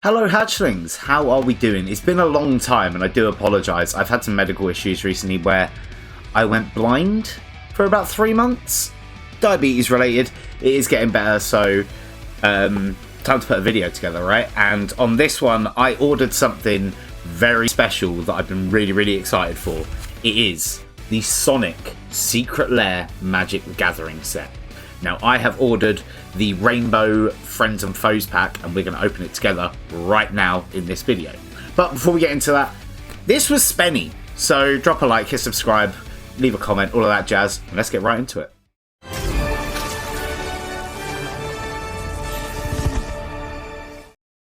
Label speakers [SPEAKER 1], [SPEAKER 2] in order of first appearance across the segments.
[SPEAKER 1] Hello hatchlings, how are we doing? It's been a long time and I do apologise. I've had some medical issues recently where I went blind for about 3 months. Diabetes related. It is getting better, so time to put a video together, right? And on this one I ordered something very special that I've been really excited for. It is the Sonic Secret Lair Magic the Gathering set. Now, I have ordered the Rainbow Friends and Foes pack, and we're going to open it together right now in this video. But before we get into that, this was spenny. So drop a like, hit subscribe, leave a comment, all of that jazz, and let's get right into it.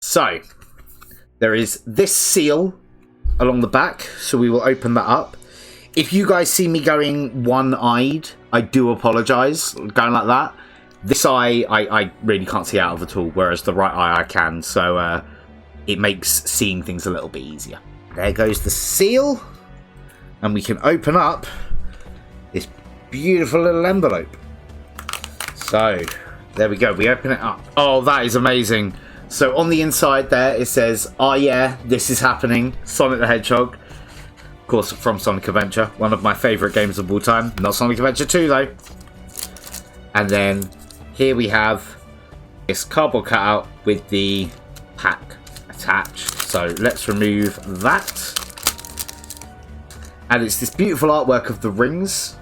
[SPEAKER 1] So, there is this seal along the back, so we will open that up. If you guys see me going one-eyed, I do apologise, going like that. This eye, I really can't see out of at all, whereas the right eye I can, so it makes seeing things a little bit easier. There goes the seal, and we can open up this beautiful little envelope. So, there we go, we open it up. Oh, that is amazing. So on the inside there, it says, "Oh yeah, this is happening, Sonic the Hedgehog." Of course, from Sonic Adventure, one of my favourite games of all time. Not Sonic Adventure 2 though. And then here we have this cardboard cutout with the pack attached. So let's remove that. And it's this beautiful artwork of the rings.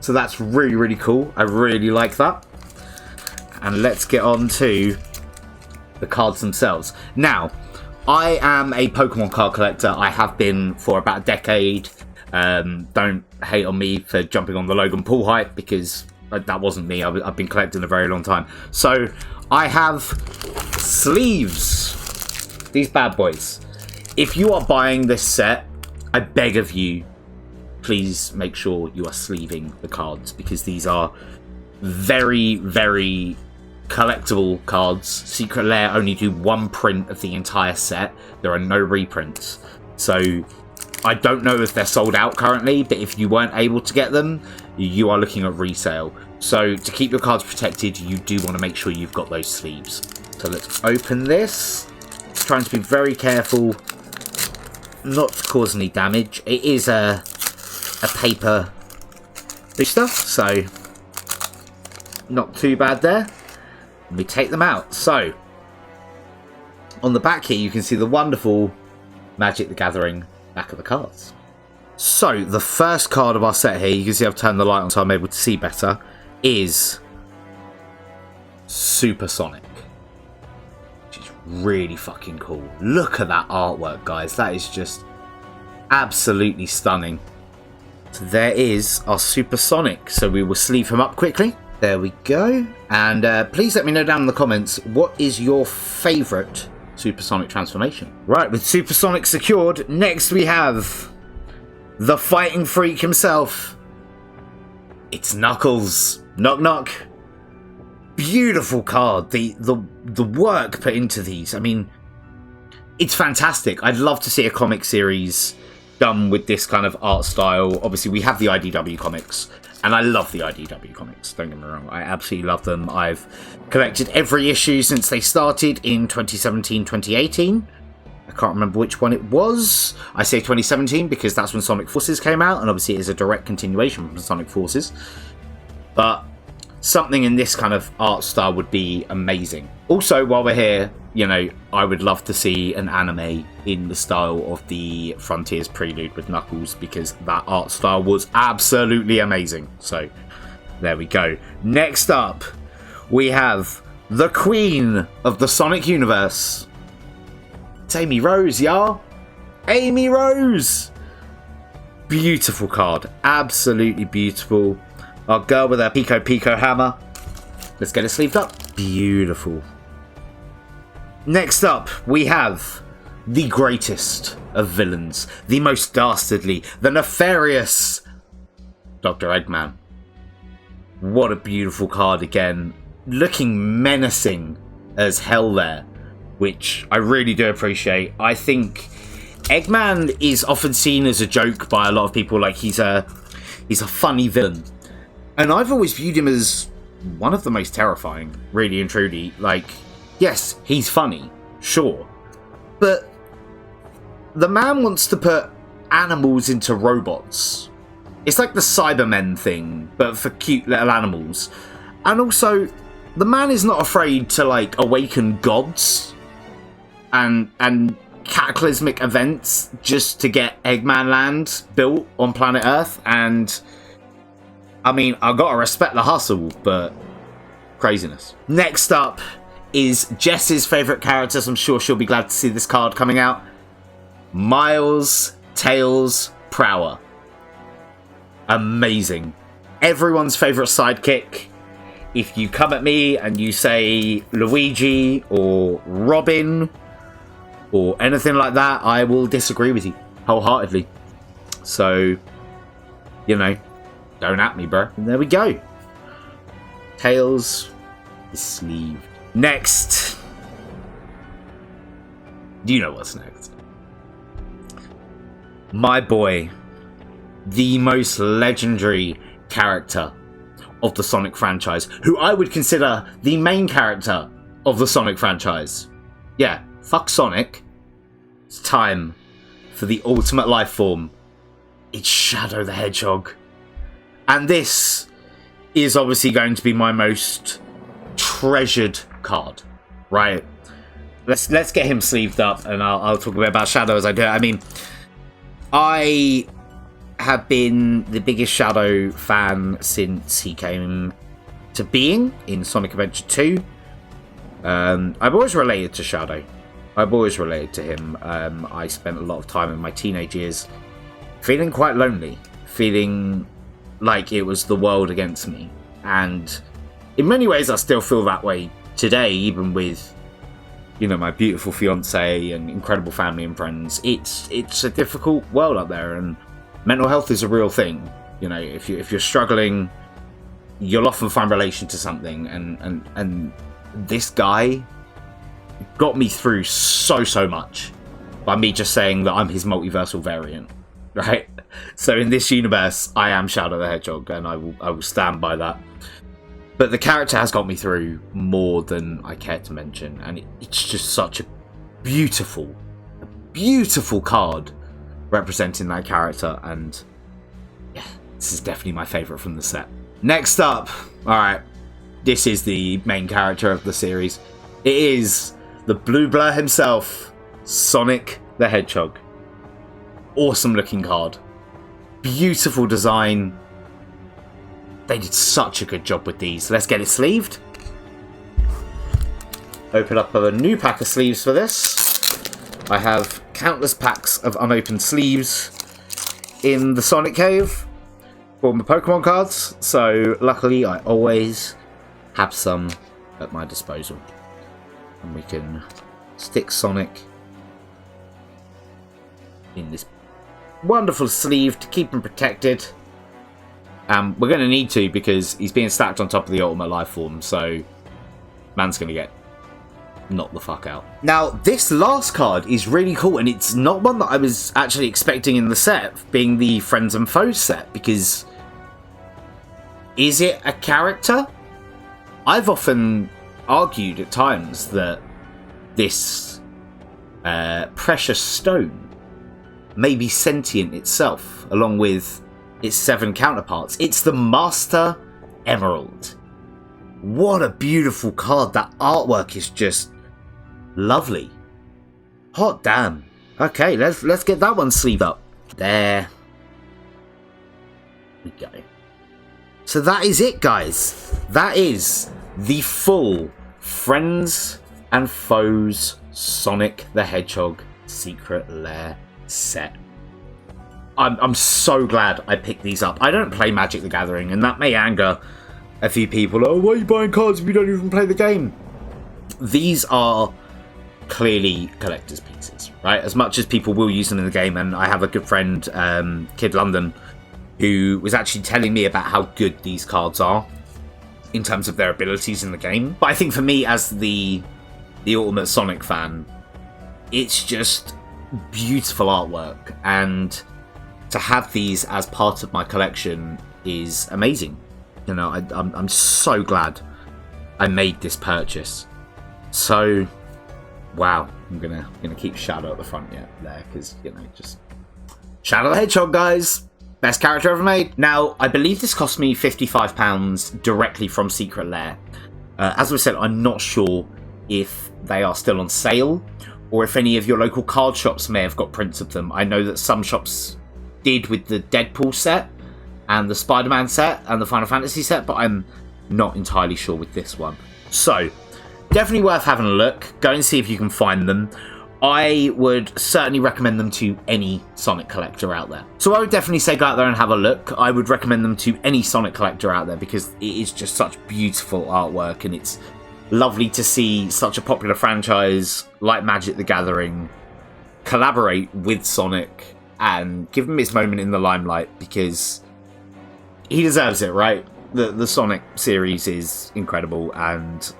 [SPEAKER 1] So that's really cool. I really like that. And let's get on to the cards themselves. Now, I am a Pokemon card collector. I have been for about a decade. Don't hate on me for jumping on the Logan Paul hype, because that wasn't me. I've been collecting a very long time. So I have sleeves. These bad boys. If you are buying this set, I beg of you, please make sure you are sleeving the cards, because these are very collectible cards. Secret Lair only do one print of the entire set. There are no reprints. So I don't know if they're sold out currently, but if you weren't able to get them, you are looking at resale. So to keep your cards protected, you do want to make sure you've got those sleeves. So let's open this. Trying to be very careful not to cause any damage. It is a paper booster, so not too bad there. We take them out. So on the back here you can see the wonderful Magic the Gathering back of the cards. So the first card of our set here, you can see I've turned the light on so I'm able to see better, is Super Sonic, which is really fucking cool. Look at that artwork, guys. That is just absolutely stunning. So there is our Super Sonic. So we will sleeve him up quickly. There we go. And please let me know down in the comments, what is your favourite Supersonic transformation? Right, with Supersonic secured, next we have the fighting freak himself. It's Knuckles. Knock knock. Beautiful card. The work put into these, I mean, it's fantastic. I'd love to see a comic series done with this kind of art style. Obviously we have the IDW comics, and I love the IDW comics, don't get me wrong. I absolutely love them. I've collected every issue since they started in 2017, 2018. I can't remember which one it was. I say 2017 because that's when Sonic Forces came out, and obviously it is a direct continuation from Sonic Forces. But something in this kind of art style would be amazing. Also, while we're here, you know, I would love to see an anime in the style of the Frontiers Prelude with Knuckles, because that art style was absolutely amazing. So, there we go. Next up, we have the Queen of the Sonic Universe. It's Amy Rose, y'all. Amy Rose! Beautiful card. Absolutely beautiful. Our girl with her Pico hammer. Let's get it sleeved up. Beautiful. Next up, we have the greatest of villains, the most dastardly, the nefarious Dr. Eggman. What a beautiful card again. Looking menacing as hell there, which I really do appreciate. I think Eggman is often seen as a joke by a lot of people, like he's a funny villain. And I've always viewed him as one of the most terrifying, really and truly. Like, yes, he's funny, sure, But the man wants to put animals into robots. It's like the Cybermen thing, but for cute little animals. And also, the man is not afraid to, like, awaken gods and cataclysmic events just to get Eggman Land built on planet Earth. And, I mean, I've got to respect the hustle, but craziness. Next up is Jess's favourite characters. I'm sure she'll be glad to see this card coming out. Miles Tails Prower. Amazing. Everyone's favourite sidekick. If you come at me and you say Luigi or Robin or anything like that, I will disagree with you wholeheartedly. So, you know, don't at me, bro. And there we go. Tails is sleeved. Next. You know what's next. My boy, the most legendary character of the Sonic franchise, who I would consider the main character of the Sonic franchise. Yeah, fuck Sonic. It's time for the ultimate life form. It's Shadow the Hedgehog. And this is obviously going to be my most treasured card, right? Let's get him sleeved up, and I'll talk a bit about Shadow as I do it. I mean, I have been the biggest Shadow fan since he came to being in Sonic Adventure 2. I've always related to Shadow. I've always related to him. I spent a lot of time in my teenage years feeling quite lonely, feeling like it was the world against me. And in many ways, I still feel that way today, even with, you know, my beautiful fiance and incredible family and friends. It's a difficult world out there, and mental health is a real thing. You know, if you're struggling, you'll often find relation to something, and this guy got me through so much by me just saying that I'm his multiversal variant, right? So in this universe, I am Shadow the Hedgehog, and I will stand by that. But the character has got me through more than I care to mention, and it's just such a beautiful card representing that character, and yeah, this is definitely my favourite from the set. Next up, alright, this is the main character of the series. It is the Blue Blur himself, Sonic the Hedgehog. Awesome looking card. Beautiful design. They did such a good job with these. Let's get it sleeved. Open up a new pack of sleeves for this. I have countless packs of unopened sleeves in the Sonic Cave for my Pokemon cards, so luckily I always have some at my disposal. And we can stick Sonic in this wonderful sleeve to keep him protected. We're going to need to, because he's being stacked on top of the Ultimate Life Form, so man's going to get knocked the fuck out. Now, this last card is really cool, and it's not one that I was actually expecting in the set, being the Friends and Foes set, because is it a character? I've often argued at times that this precious stone may be sentient itself, along with its 7 counterparts. It's the Master Emerald. What a beautiful card. That artwork is just lovely. Hot damn. Okay, let's get that one sleeved up. There we go. So that is it, guys. That is the full Friends and Foes Sonic the Hedgehog Secret Lair set. I'm so glad I picked these up. I don't play Magic the Gathering, and that may anger a few people. Oh, why are you buying cards if you don't even play the game? These are clearly collector's pieces, right? As much as people will use them in the game, and I have a good friend, Kid London, who was actually telling me about how good these cards are in terms of their abilities in the game. But I think for me, as the ultimate Sonic fan, it's just beautiful artwork, and to have these as part of my collection is amazing. You know, I'm so glad I made this purchase. So, wow, I'm gonna keep Shadow at the front there, because, you know, just Shadow the Hedgehog, guys. Best character ever made. Now, I believe this cost me £55 directly from Secret Lair. As I said, I'm not sure if they are still on sale, or if any of your local card shops may have got prints of them. I know that some shops did with the Deadpool set, and the Spider-Man set, and the Final Fantasy set, but I'm not entirely sure with this one. So, definitely worth having a look. Go and see if you can find them. I would certainly recommend them to any Sonic collector out there. So I would definitely say go out there and have a look. I would recommend them to any Sonic collector out there because it is just such beautiful artwork, and it's lovely to see such a popular franchise like Magic the Gathering collaborate with Sonic and give him his moment in the limelight, because he deserves it, right? The Sonic series is incredible and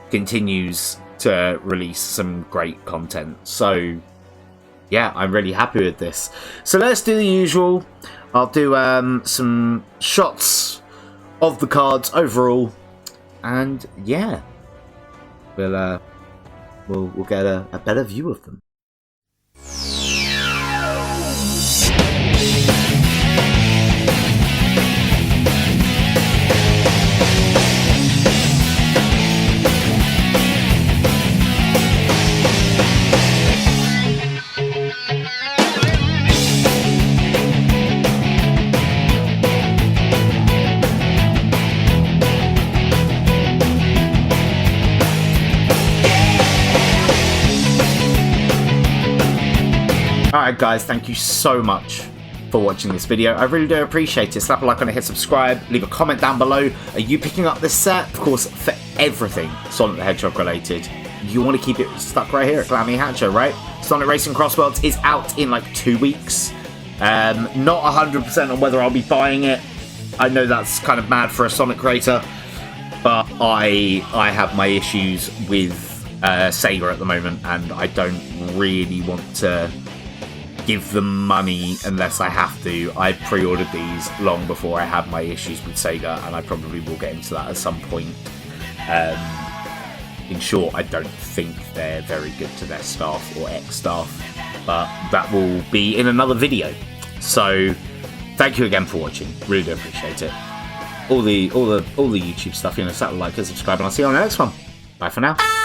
[SPEAKER 1] continues to release some great content. So yeah, I'm really happy with this. So let's do the usual. I'll do some shots of the cards overall, and yeah, we'll get a better view of them. Alright guys, thank you so much for watching this video. I really do appreciate it. Slap a like on it, hit subscribe, leave a comment down below. Are you picking up this set? Of course, for everything Sonic the Hedgehog related, you want to keep it stuck right here at calamityhatcher, right? Sonic Racing Crossworlds is out in like 2 weeks. Not 100% on whether I'll be buying it. I know that's kind of mad for a Sonic creator, but I have my issues with Sega at the moment, and I don't really want to give them money unless I have to. I pre-ordered these long before I had my issues with Sega, and I probably will get into that at some point. In short, I don't think they're very good to their staff or ex-staff, but that will be in another video. So thank you again for watching. Really do appreciate it. All the YouTube stuff, you know, slap a like and subscribe, and I'll see you on the next one. Bye for now.